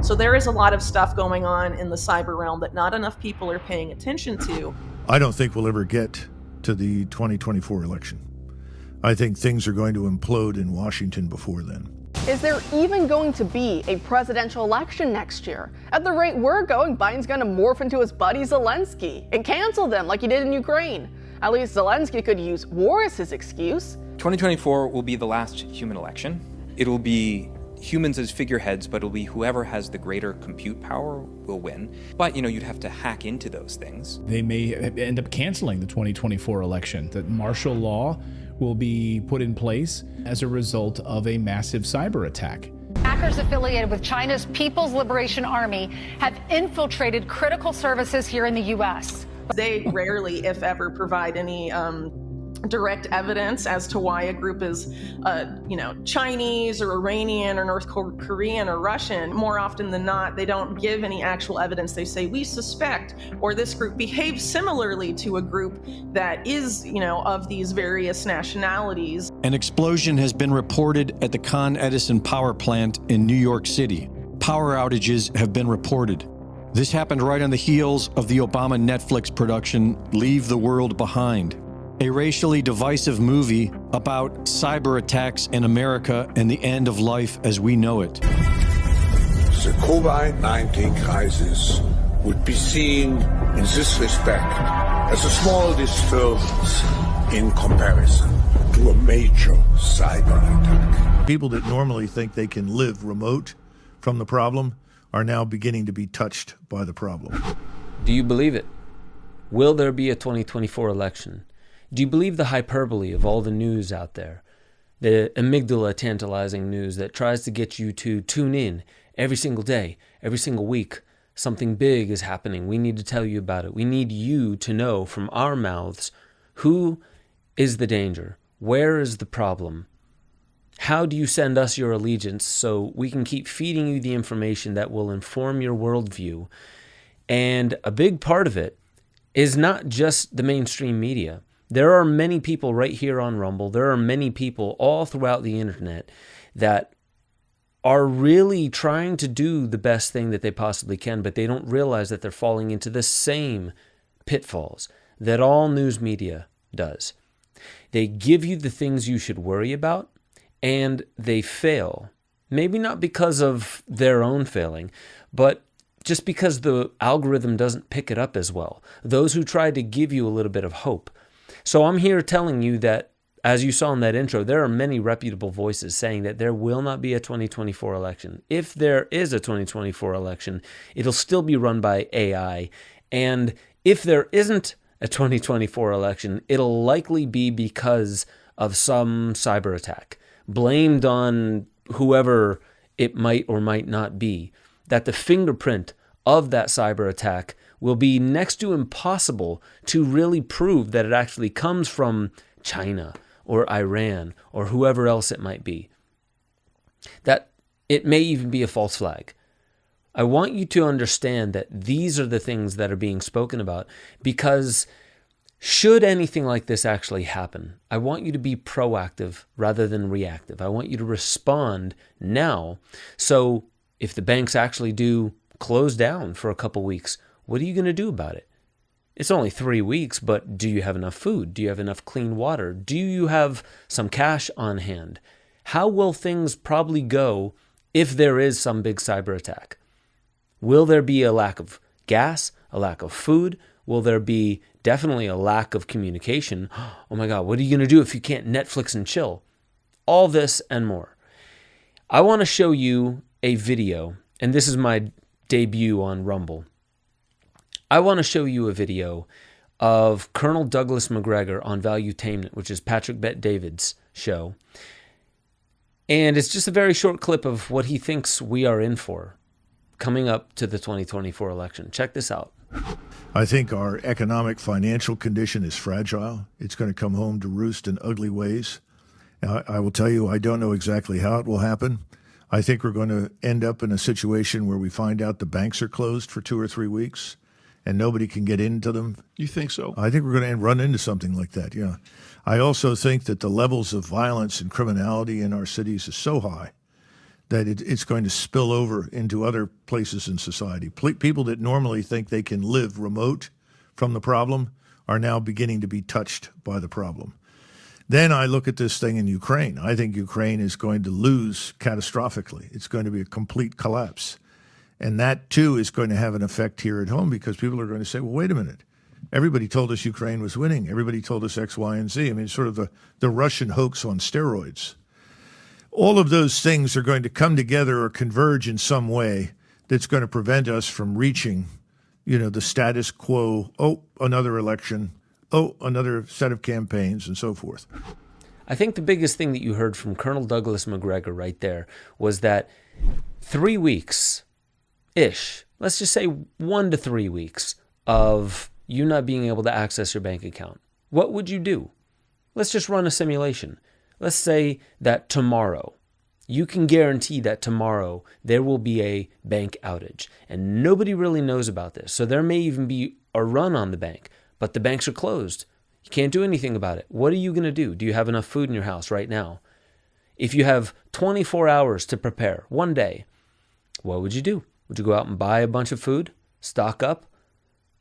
So there is a lot of stuff going on in the cyber realm that not enough people are paying attention to. I don't think we'll ever get to the 2024 election. I think things are going to implode in Washington before then. Is there even going to be a presidential election next year? At the rate we're going, Biden's going to morph into his buddy Zelensky and cancel them like he did in Ukraine. At least Zelensky could use war as his excuse. 2024 will be the last human election. It'll be humans as figureheads, but it'll be whoever has the greater compute power will win. But, you'd have to hack into those things. They may end up canceling the 2024 election. That martial law will be put in place as a result of a massive cyber attack. Hackers affiliated with China's People's Liberation Army have infiltrated critical services here in the U.S. They rarely, if ever, provide any direct evidence as to why a group is, Chinese or Iranian or North Korean or Russian. More often than not, they don't give any actual evidence. They say, we suspect, or this group behaves similarly to a group that is, of these various nationalities. An explosion has been reported at the Con Edison power plant in New York City. Power outages have been reported. This happened right on the heels of the Obama Netflix production, Leave the World Behind, a racially divisive movie about cyber attacks in America and the end of life as we know it. The COVID-19 crisis would be seen in this respect as a small disturbance in comparison to a major cyber attack. People that normally think they can live remote from the problem are now beginning to be touched by the problem. Do you believe it? Will there be a 2024 election? Do you believe the hyperbole of all the news out there? The amygdala tantalizing news that tries to get you to tune in every single day, every single week. Something big is happening. We need to tell you about it. We need you to know from our mouths who is the danger? Where is the problem? How do you send us your allegiance so we can keep feeding you the information that will inform your worldview? And a big part of it is not just the mainstream media. There are many people right here on Rumble. There are many people all throughout the internet that are really trying to do the best thing that they possibly can, but they don't realize that they're falling into the same pitfalls that all news media does. They give you the things you should worry about, and they fail. Maybe not because of their own failing, but just because the algorithm doesn't pick it up as well. Those who try to give you a little bit of hope. So I'm here telling you that, as you saw in that intro, there are many reputable voices saying that there will not be a 2024 election. If there is a 2024 election, it'll still be run by AI. And if there isn't a 2024 election, it'll likely be because of some cyber attack, blamed on whoever it might or might not be, that the fingerprint of that cyber attack will be next to impossible to really prove that it actually comes from China or Iran or whoever else it might be. That it may even be a false flag. I want you to understand that these are the things that are being spoken about, because should anything like this actually happen, I want you to be proactive rather than reactive. I want you to respond now. So if the banks actually do close down for a couple weeks, what are you going to do about it? It's only 3 weeks, but do you have enough food? Do you have enough clean water? Do you have some cash on hand? How will things probably go if there is some big cyber attack? Will there be a lack of gas, a lack of food? Will there be definitely a lack of communication? Oh my God, what are you going to do if you can't Netflix and chill? All this and more. I want to show you a video, and this is my debut on Rumble. I want to show you a video of Colonel Douglas Macgregor on Valuetainment, which is Patrick Bet-David's show. And it's just a very short clip of what he thinks we are in for coming up to the 2024 election. Check this out. I think our economic financial condition is fragile. It's going to come home to roost in ugly ways. Now, I will tell you, I don't know exactly how it will happen. I think we're going to end up in a situation where we find out the banks are closed for 2 or 3 weeks and nobody can get into them. You think so? I think we're going to run into something like that, yeah. I also think that the levels of violence and criminality in our cities is so high that it's going to spill over into other places in society. People that normally think they can live remote from the problem are now beginning to be touched by the problem. Then I look at this thing in Ukraine. I think Ukraine is going to lose catastrophically. It's going to be a complete collapse. And that, too, is going to have an effect here at home because people are going to say, well, wait a minute. Everybody told us Ukraine was winning. Everybody told us X, Y, and Z. I mean, it's sort of the Russian hoax on steroids. All of those things are going to come together or converge in some way that's going to prevent us from reaching, the status quo. Oh, another election. Oh, another set of campaigns and so forth. I think the biggest thing that you heard from Colonel Douglas Macgregor right there was that 3 weeks-ish, let's just say 1 to 3 weeks of you not being able to access your bank account. What would you do? Let's just run a simulation. Let's say that tomorrow, you can guarantee that tomorrow there will be a bank outage and nobody really knows about this. So there may even be a run on the bank, but the banks are closed. You can't do anything about it. What are you going to do? Do you have enough food in your house right now? If you have 24 hours to prepare, 1 day, what would you do? Would you go out and buy a bunch of food, stock up?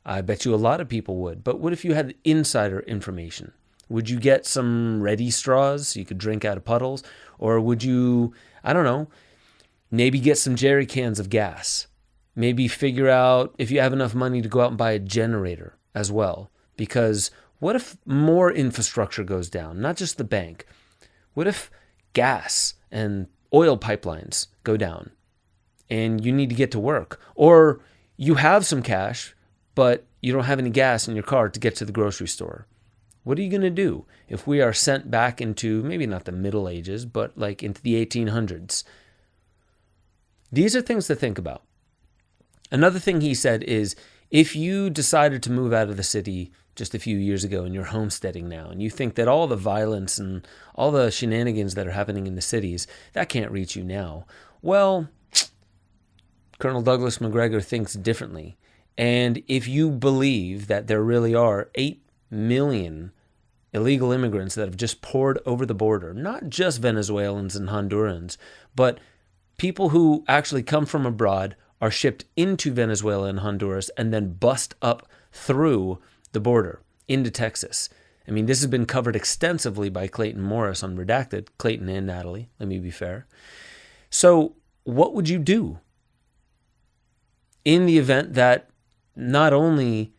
I bet you a lot of people would. But what if you had insider information? Would you get some ready straws so you could drink out of puddles? Or would you, I don't know, maybe get some jerry cans of gas? Maybe figure out if you have enough money to go out and buy a generator as well. Because what if more infrastructure goes down? Not just the bank. What if gas and oil pipelines go down and you need to get to work? Or you have some cash, but you don't have any gas in your car to get to the grocery store. What are you going to do if we are sent back into, maybe not the Middle Ages, but like into the 1800s? These are things to think about. Another thing he said is, if you decided to move out of the city just a few years ago and you're homesteading now, and you think that all the violence and all the shenanigans that are happening in the cities, that can't reach you now. Well, Colonel Douglas Macgregor thinks differently. And if you believe that there really are 8 million illegal immigrants that have just poured over the border, not just Venezuelans and Hondurans, but people who actually come from abroad, are shipped into Venezuela and Honduras, and then bust up through the border into Texas. I mean, this has been covered extensively by Clayton Morris on Redacted, Clayton and Natalie, let me be fair. So what would you do in the event that not only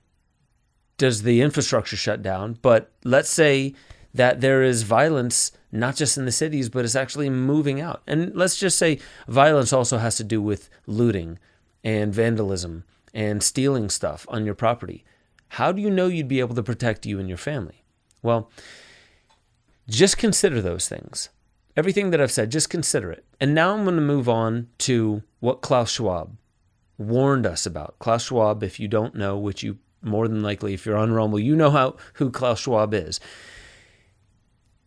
does the infrastructure shut down, but let's say that there is violence not just in the cities, but it's actually moving out? And let's just say violence also has to do with looting and vandalism and stealing stuff on your property. How do you know you'd be able to protect you and your family? Well, just consider those things. Everything that I've said, just consider it. And now I'm going to move on to what Klaus Schwab warned us about. Klaus Schwab, if you don't know, which you more than likely, if you're on Rumble, you know who Klaus Schwab is.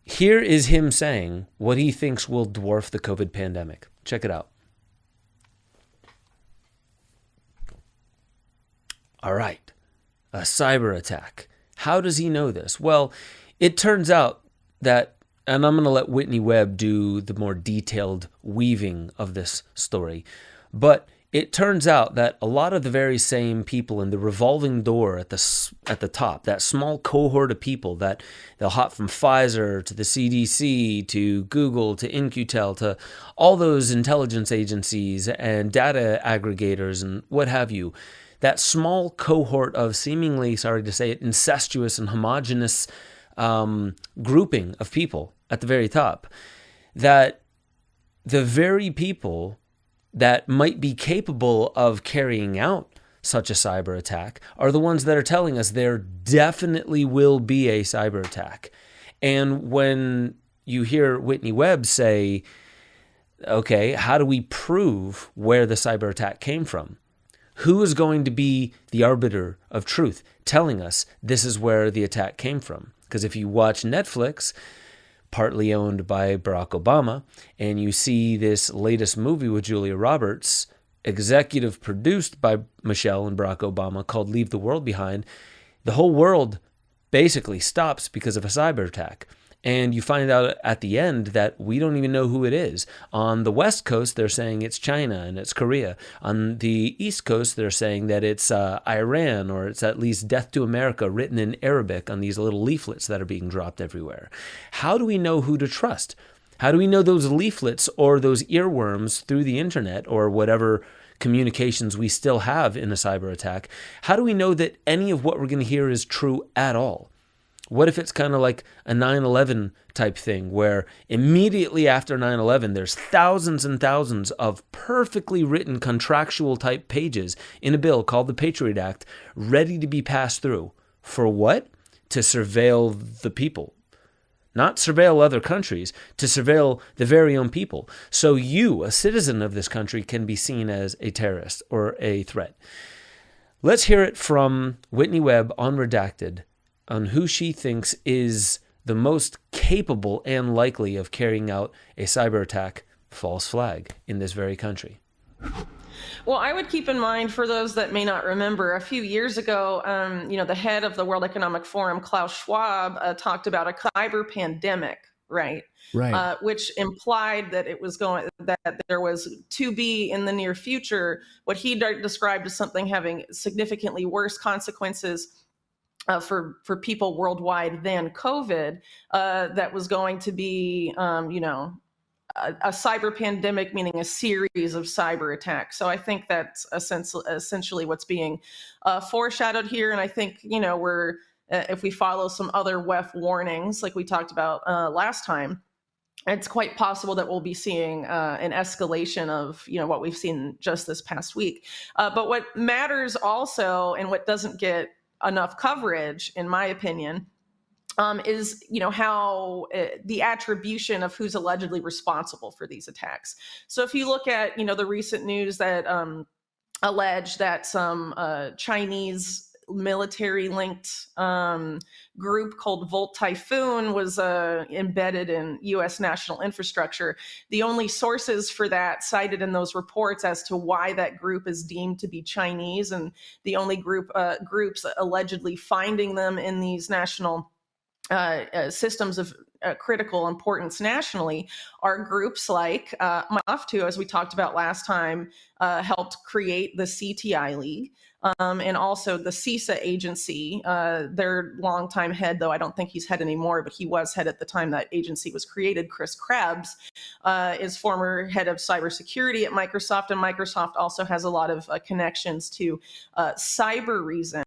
Here is him saying what he thinks will dwarf the COVID pandemic. Check it out. All right, a cyber attack. How does he know this? Well, it turns out that, and I'm going to let Whitney Webb do the more detailed weaving of this story, but it turns out that a lot of the very same people in the revolving door at the top, that small cohort of people that they'll hop from Pfizer to the CDC to Google to In-Q-Tel to all those intelligence agencies and data aggregators and what have you, that small cohort of seemingly, sorry to say it, incestuous and homogenous grouping of people at the very top, that the very people that might be capable of carrying out such a cyber attack are the ones that are telling us there definitely will be a cyber attack. And when you hear Whitney Webb say, okay, how do we prove where the cyber attack came from? Who is going to be the arbiter of truth telling us this is where the attack came from? Because if you watch Netflix, partly owned by Barack Obama, and you see this latest movie with Julia Roberts, executive produced by Michelle and Barack Obama, called Leave the World Behind, the whole world basically stops because of a cyber attack. And you find out at the end that we don't even know who it is. On the West Coast, they're saying it's China and it's Korea. On the East Coast, they're saying that it's Iran, or it's at least Death to America written in Arabic on these little leaflets that are being dropped everywhere. How do we know who to trust? How do we know those leaflets or those earworms through the internet or whatever communications we still have in a cyber attack? How do we know that any of what we're going to hear is true at all? What if it's kind of like a 9/11 type thing where immediately after 9/11, there's thousands and thousands of perfectly written contractual type pages in a bill called the Patriot Act ready to be passed through. For what? To surveil the people. Not surveil other countries, to surveil the very own people. So you, a citizen of this country, can be seen as a terrorist or a threat. Let's hear it from Whitney Webb on Redacted, on who she thinks is the most capable and likely of carrying out a cyber attack, false flag, in this very country. Well, I would keep in mind, for those that may not remember, a few years ago, the head of the World Economic Forum, Klaus Schwab, talked about a cyber pandemic, right? Right. Which implied that that there was to be in the near future what he described as something having significantly worse consequences for people worldwide than COVID, that was going to be, a cyber pandemic, meaning a series of cyber attacks. So I think that's essentially what's being foreshadowed here. And I think, we're, if we follow some other WEF warnings, like we talked about last time, it's quite possible that we'll be seeing an escalation of, what we've seen just this past week. But what matters also, and what doesn't get enough coverage, in my opinion, is how the attribution of who's allegedly responsible for these attacks. So if you look at the recent news that allege that some Chinese military-linked group called Volt Typhoon was embedded in U.S. national infrastructure. The only sources for that cited in those reports as to why that group is deemed to be Chinese, and the only groups allegedly finding them in these national systems of critical importance nationally are groups like Microsoft, who, as we talked about last time, helped create the CTI League, and also the CISA agency. Their longtime head, though I don't think he's head anymore, but he was head at the time that agency was created, Chris Krebs, is former head of cybersecurity at Microsoft, and Microsoft also has a lot of connections to Cyber Reason,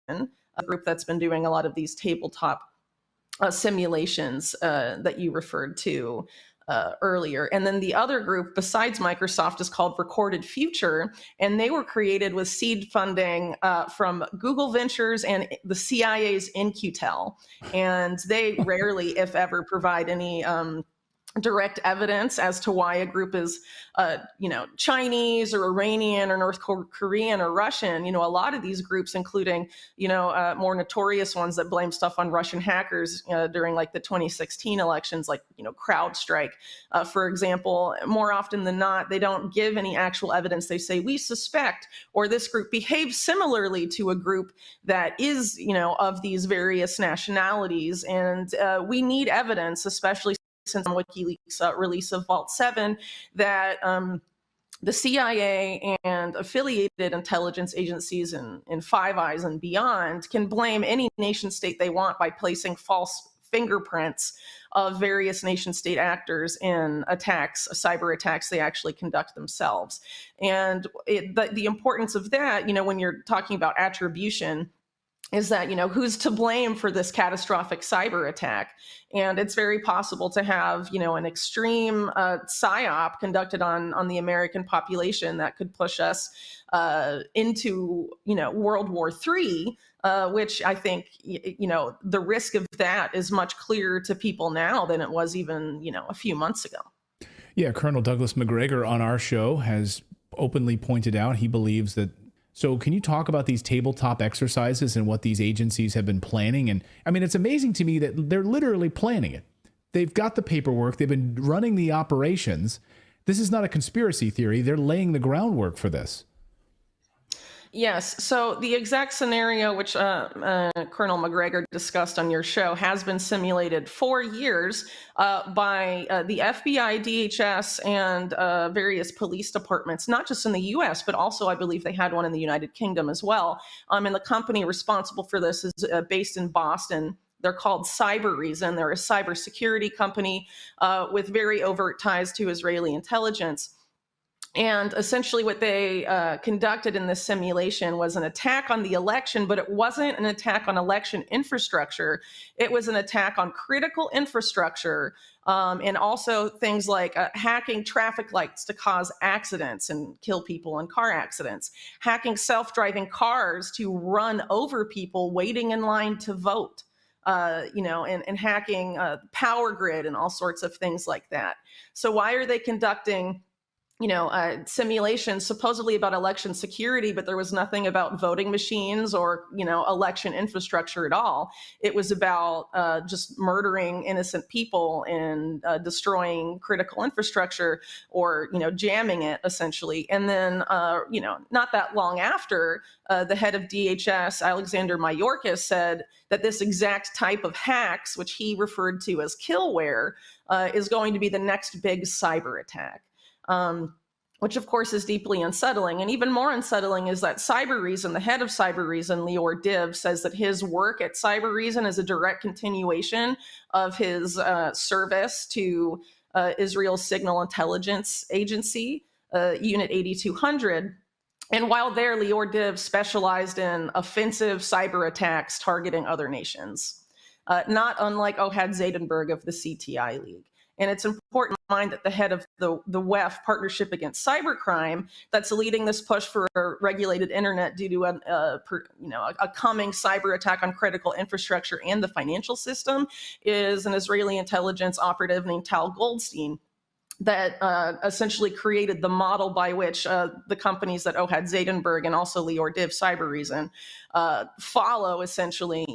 a group that's been doing a lot of these tabletop simulations that you referred to earlier. And then the other group besides Microsoft is called Recorded Future, and they were created with seed funding from Google Ventures and the CIA's InQtel. And they rarely, if ever, provide any direct evidence as to why a group is, Chinese or Iranian or North Korean or Russian. A lot of these groups, including, more notorious ones that blame stuff on Russian hackers during like the 2016 elections, like, CrowdStrike, for example, more often than not, they don't give any actual evidence. They say, we suspect, or this group behaves similarly to a group that is, of these various nationalities. And we need evidence, especially since WikiLeaks' release of Vault 7, that the CIA and affiliated intelligence agencies in Five Eyes and beyond can blame any nation state they want by placing false fingerprints of various nation state actors in attacks, cyber attacks they actually conduct themselves. And the importance of that, when you're talking about attribution, is that, who's to blame for this catastrophic cyber attack? And it's very possible to have, an extreme psyop conducted on the American population that could push us into, World War III, which I think, the risk of that is much clearer to people now than it was even, a few months ago. Yeah, Colonel Douglas Macgregor on our show has openly pointed out he believes that. So can you talk about these tabletop exercises and what these agencies have been planning? And I mean, it's amazing to me that they're literally planning it. They've got the paperwork. They've been running the operations. This is not a conspiracy theory. They're laying the groundwork for this. Yes. So the exact scenario which Colonel Macgregor discussed on your show has been simulated for years by the FBI, DHS, and various police departments, not just in the U.S., but also I believe they had one in the United Kingdom as well. And the company responsible for this is based in Boston. They're called Cybereason. They're a cybersecurity company with very overt ties to Israeli intelligence. And essentially what they conducted in this simulation was an attack on the election, but it wasn't an attack on election infrastructure. It was an attack on critical infrastructure and also things like hacking traffic lights to cause accidents and kill people in car accidents, hacking self-driving cars to run over people waiting in line to vote. And hacking power grid and all sorts of things like that. So why are they conducting simulations supposedly about election security, but there was nothing about voting machines or, election infrastructure at all? It was about just murdering innocent people and destroying critical infrastructure or, jamming it essentially. And then, not that long after, the head of DHS, Alexander Mayorkas, said that this exact type of hacks, which he referred to as killware, is going to be the next big cyber attack. Which of course is deeply unsettling. And even more unsettling is that Cybereason, the head of Cybereason, Lior Div, says that his work at Cybereason is a direct continuation of his service to Israel's Signal Intelligence Agency, Unit 8200. And while there, Lior Div specialized in offensive cyber attacks targeting other nations, not unlike Ohad Zaydenberg of the CTI League. And it's important to mind that the head of the WEF, Partnership Against Cybercrime, that's leading this push for a regulated internet due to a coming cyber attack on critical infrastructure and the financial system, is an Israeli intelligence operative named Tal Goldstein that essentially created the model by which the companies that Ohad Zaydenberg and also Lior Div, Cybereason, follow essentially,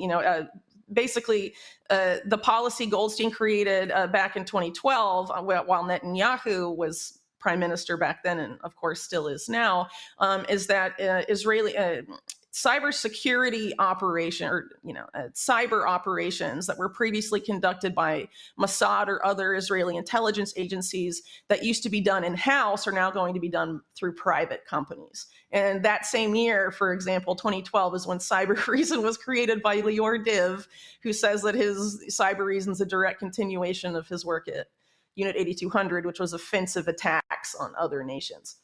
basically, the policy Goldstein created back in 2012, while Netanyahu was prime minister back then, and of course still is now, is that Israeli cybersecurity operation, or cyber operations that were previously conducted by Mossad or other Israeli intelligence agencies that used to be done in-house are now going to be done through private companies. And that same year, for example, 2012 is when Cybereason was created by Lior Div, who says that his Cybereason is a direct continuation of his work at Unit 8200, which was offensive attacks on other nations.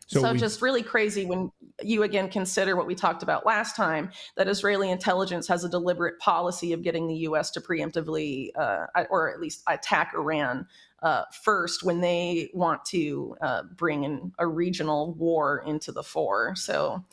So just really crazy when you again consider what we talked about last time, that Israeli intelligence has a deliberate policy of getting the U.S. to preemptively, or at least attack Iran first when they want to bring in a regional war into the fore. So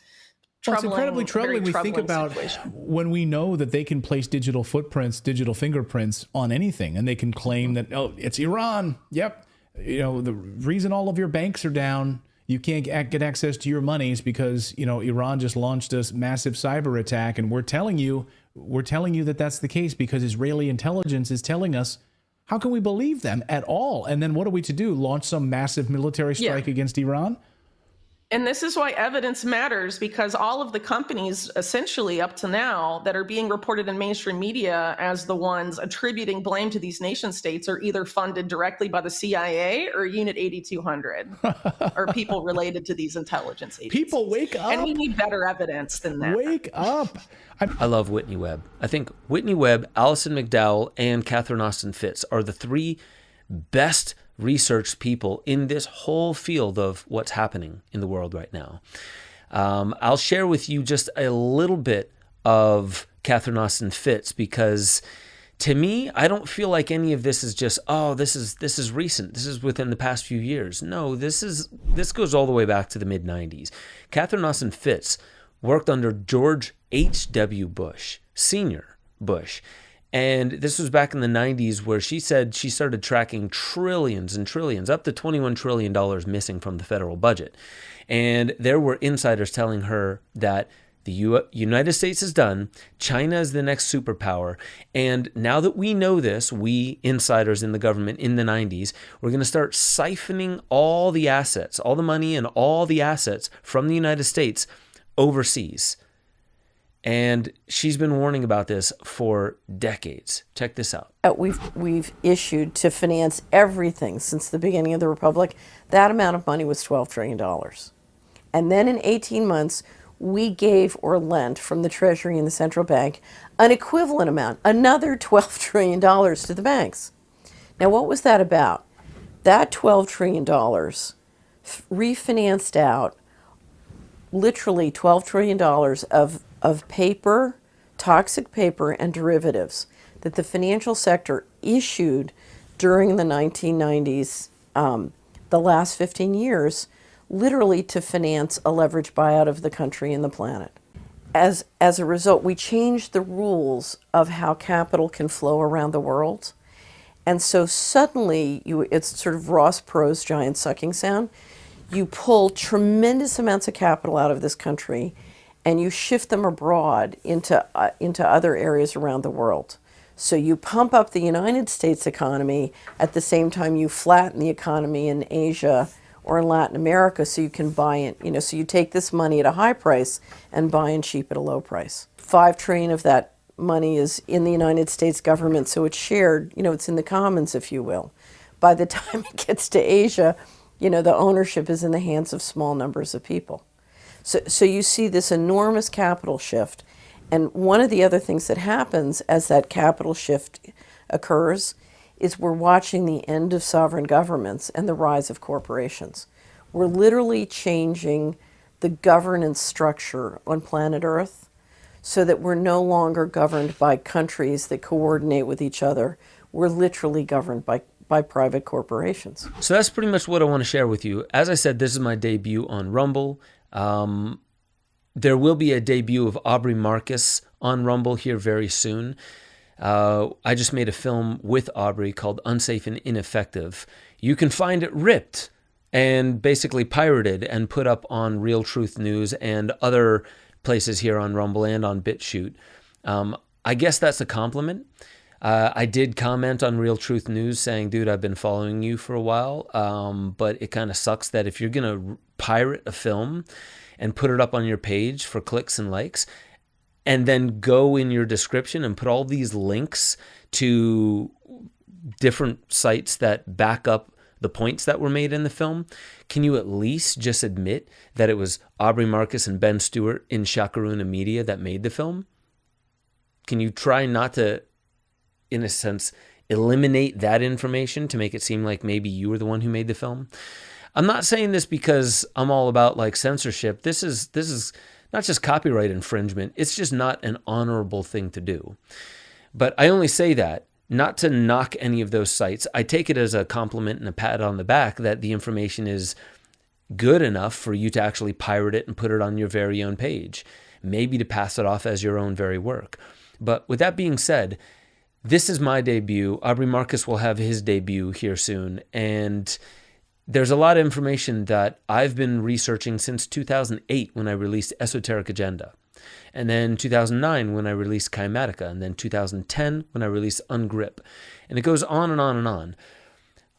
it's incredibly troubling. We think about when we know that they can place digital footprints, digital fingerprints on anything, and they can claim that, oh, it's Iran. Yep. The reason all of your banks are down, you can't get access to your monies because, Iran just launched a massive cyber attack. And we're telling you that that's the case because Israeli intelligence is telling us. How can we believe them at all? And then what are we to do? Launch some massive military strike against Iran? And this is why evidence matters, because all of the companies essentially up to now that are being reported in mainstream media as the ones attributing blame to these nation states are either funded directly by the CIA or Unit 8200 or people related to these intelligence agencies. People, wake up. And we need better evidence than that. Wake up. I love Whitney Webb. I think Whitney Webb, Alison McDowell, and Catherine Austin Fitts are the three best researched people in this whole field of what's happening in the world right now. I'll share with you just a little bit of Catherine Austin Fitts because to me, I don't feel like any of this is just, this is recent. This is within the past few years. No, this goes all the way back to the mid-90s. Catherine Austin Fitts worked under George H.W. Bush, Senior Bush. And this was back in the 90s where she said she started tracking trillions and trillions, up to $21 trillion missing from the federal budget. And there were insiders telling her that the United States is done, China is the next superpower, and now that we know this, we insiders in the government in the 90s, we're going to start siphoning all the assets, all the money and all the assets from the United States overseas. And she's been warning about this for decades. Check this out. We've issued to finance everything since the beginning of the Republic. That amount of money was $12 trillion. And then in 18 months, we gave or lent from the Treasury and the central bank an equivalent amount, another $12 trillion to the banks. Now, what was that about? That $12 trillion refinanced out literally $12 trillion of paper, toxic paper, and derivatives that the financial sector issued during the 1990s, the last 15 years, literally to finance a leveraged buyout of the country and the planet. As a result, we changed the rules of how capital can flow around the world. And so suddenly, it's sort of Ross Perot's giant sucking sound. You pull tremendous amounts of capital out of this country and you shift them abroad into other areas around the world. So you pump up the United States economy at the same time you flatten the economy in Asia or in Latin America, so you can buy in, so you take this money at a high price and buy in cheap at a low price. $5 trillion of that money is in the United States government, so it's shared, it's in the commons, if you will. By the time it gets to Asia, the ownership is in the hands of small numbers of people. So you see this enormous capital shift. And one of the other things that happens as that capital shift occurs is we're watching the end of sovereign governments and the rise of corporations. We're literally changing the governance structure on planet Earth so that we're no longer governed by countries that coordinate with each other. We're literally governed by private corporations. So that's pretty much what I want to share with you. As I said, this is my debut on Rumble. There will be a debut of Aubrey Marcus on Rumble here very soon. I just made a film with Aubrey called Unsafe and Ineffective. You can find it ripped and basically pirated and put up on Real Truth News and other places here on Rumble and on BitChute. I guess that's a compliment. I did comment on Real Truth News saying, dude, I've been following you for a while, but it kind of sucks that if you're going to pirate a film and put it up on your page for clicks and likes, and then go in your description and put all these links to different sites that back up the points that were made in the film, can you at least just admit that it was Aubrey Marcus and Ben Stewart in Shakaruna Media that made the film? Can you try not to, in a sense, eliminate that information to make it seem like maybe you were the one who made the film? I'm not saying this because I'm all about censorship. This is not just copyright infringement. It's just not an honorable thing to do. But I only say that not to knock any of those sites. I take it as a compliment and a pat on the back that the information is good enough for you to actually pirate it and put it on your very own page, maybe to pass it off as your own very work. But with that being said, this is my debut. Aubrey Marcus will have his debut here soon. And there's a lot of information that I've been researching since 2008 when I released Esoteric Agenda. And then 2009 when I released Chimatica. And then 2010 when I released Ungrip. And it goes on and on and on.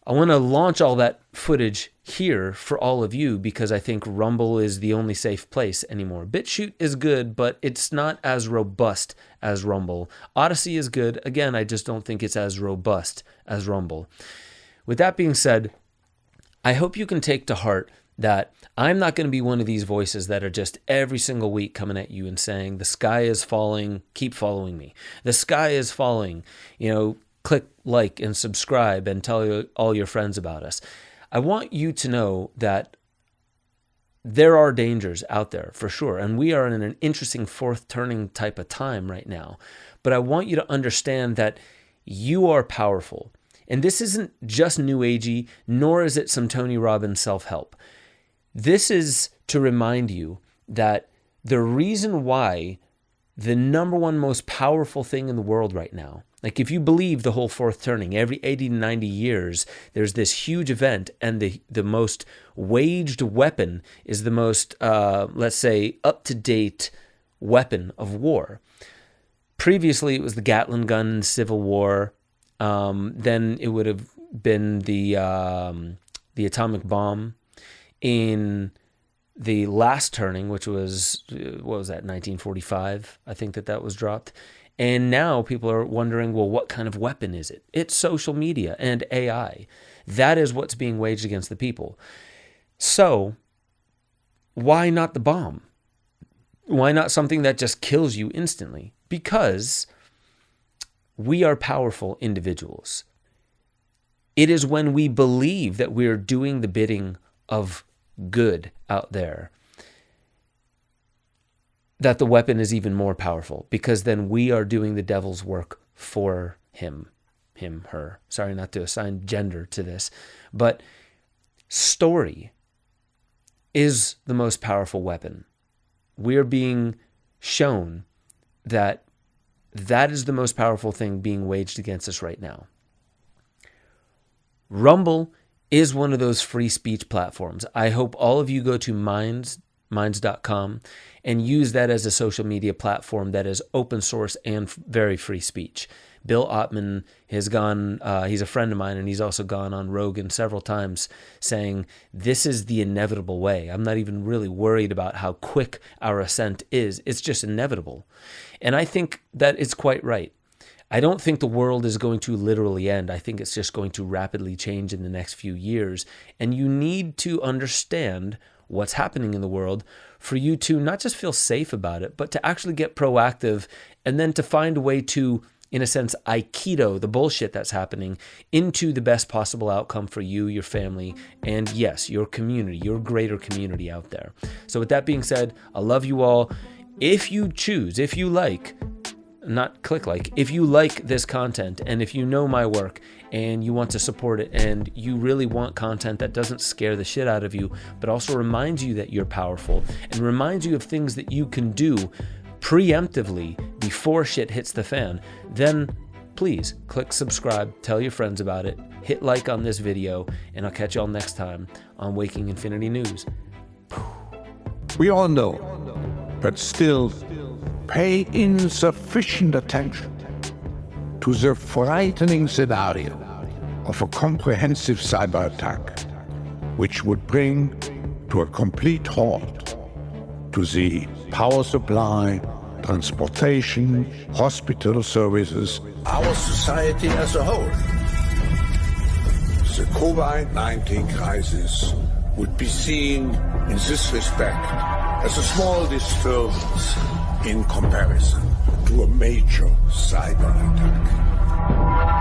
I want to launch all that footage here for all of you because I think Rumble is the only safe place anymore. BitChute is good, but it's not as robust as Rumble. Odyssey is good. Again, I just don't think it's as robust as Rumble. With that being said, I hope you can take to heart that I'm not going to be one of these voices that are just every single week coming at you and saying, the sky is falling, keep following me. The sky is falling, click like and subscribe and tell all your friends about us. I want you to know that there are dangers out there for sure. And we are in an interesting fourth turning type of time right now. But I want you to understand that you are powerful. And this isn't just New Agey, nor is it some Tony Robbins self-help. This is to remind you that the reason why the number one most powerful thing in the world right now, like if you believe the whole fourth turning, every 80 to 90 years, there's this huge event and the most waged weapon is the most, let's say, up-to-date weapon of war. Previously, it was the Gatling gun in Civil War. Then it would have been the atomic bomb in the last turning, which was, what was that, 1945? I think that was dropped. And now people are wondering, well, what kind of weapon is it? It's social media and AI. That is what's being waged against the people. So why not the bomb? Why not something that just kills you instantly? Because we are powerful individuals. It is when we believe that we are doing the bidding of good out there that the weapon is even more powerful, because then we are doing the devil's work for him, her. Sorry not to assign gender to this, but story is the most powerful weapon. We're being shown that that is the most powerful thing being waged against us right now. Rumble is one of those free speech platforms. I hope all of you go to minds.com and use that as a social media platform that is open source and very free speech. Bill Ottman has gone, he's a friend of mine, and he's also gone on Rogan several times saying, this is the inevitable way. I'm not even really worried about how quick our ascent is. It's just inevitable. And I think that it's quite right. I don't think the world is going to literally end. I think it's just going to rapidly change in the next few years. And you need to understand what's happening in the world for you to not just feel safe about it, but to actually get proactive, and then to find a way to, in a sense, aikido the bullshit that's happening into the best possible outcome for you, your family, and yes, your community, your greater community out there. So with that being said, I love you all. If you choose, if you like, not click like, if you like this content, and if you know my work and you want to support it, and you really want content that doesn't scare the shit out of you, but also reminds you that you're powerful and reminds you of things that you can do preemptively before shit hits the fan, then please click subscribe, tell your friends about it, hit like on this video, and I'll catch y'all next time on Waking Infinity News. We all know, but still pay insufficient attention to the frightening scenario of a comprehensive cyber attack, which would bring to a complete halt to the power supply, transportation, hospital services, our society as a whole. The COVID-19 crisis would be seen in this respect as a small disturbance in comparison to a major cyber attack.